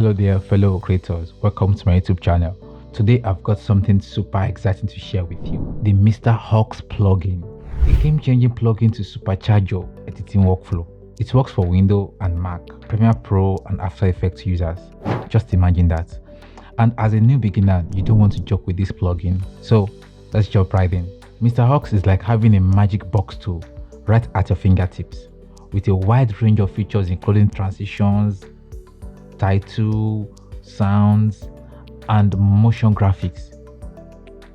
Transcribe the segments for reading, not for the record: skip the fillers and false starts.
Hello there, fellow creators. Welcome to my YouTube channel. Today I've got something super exciting to share with you. The Mr. Hawks plugin. A game-changing plugin to supercharge your editing workflow. It works for Windows and Mac, Premiere Pro and After Effects users. Just imagine that. And as a new beginner, you don't want to joke with this plugin. So let's jump right in. Mr. Hawks is like having a magic box tool right at your fingertips with a wide range of features including transitions, title, sounds, and motion graphics.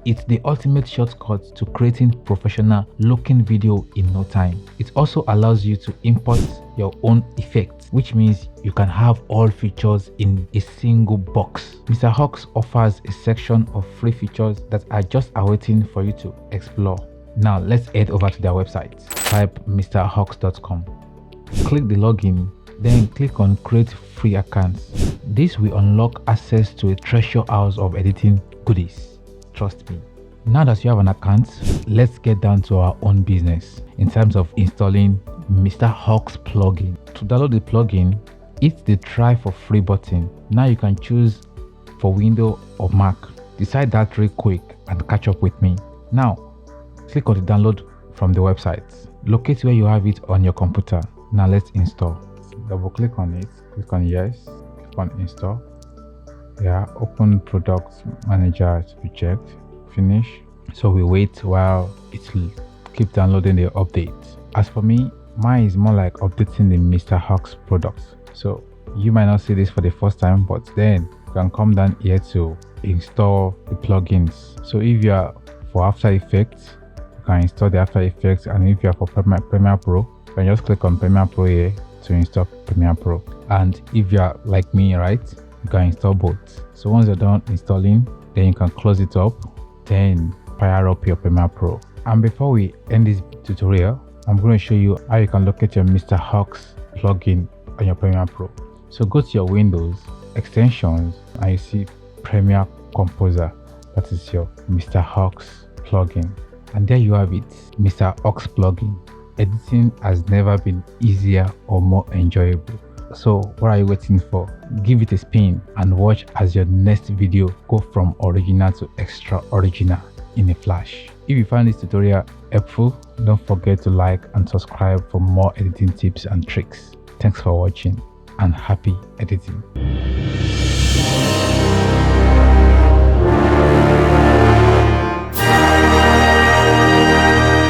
It's the ultimate shortcut to creating professional looking video in no time. It also allows you to import your own effects, which means you can have all features in a single box. Mr. Hawks offers a section of free features that are just awaiting for you to explore. Now let's head over to their website. Type mrhawks.com. Click the login, then click on create free accounts. This will unlock access to a treasure house of editing goodies. Trust me. Now that you have an account, let's get down to our own business in terms of installing Mr. Hawks plugin. To download the plugin, hit the try for free button. Now you can choose for Windows or Mac. Decide that real quick and catch up with me. Now, click on the download from the website. Locate where you have it on your computer. Now let's install. Double click on it, click on yes, click on install. Yeah, open product manager to be checked. Finish. So we wait while it keep downloading the update. As for me, mine is more like updating the Mr. Hawks products. So you might not see this for the first time, but then you can come down here to install the plugins. So if you are for After Effects, you can install the After Effects, and if you are for Premiere Pro, you can just click on Premiere Pro here to install Premiere Pro. And if you are like me, right, you can install both. So once you're done installing, then you can close it up, then fire up your Premiere Pro. And before we end this tutorial, I'm going to show you how you can locate your Mr. Hawks plugin on your Premiere Pro. So go to your Windows, Extensions, and you see Premiere Composer. That is your Mr. Hawks plugin. And there you have it, Mr. Hawks plugin. Editing has never been easier or more enjoyable. So what are you waiting for? Give it a spin and watch as your next video go from original to extra original in a flash. If you found this tutorial helpful, don't forget to like and subscribe for more editing tips and tricks. Thanks for watching and happy editing.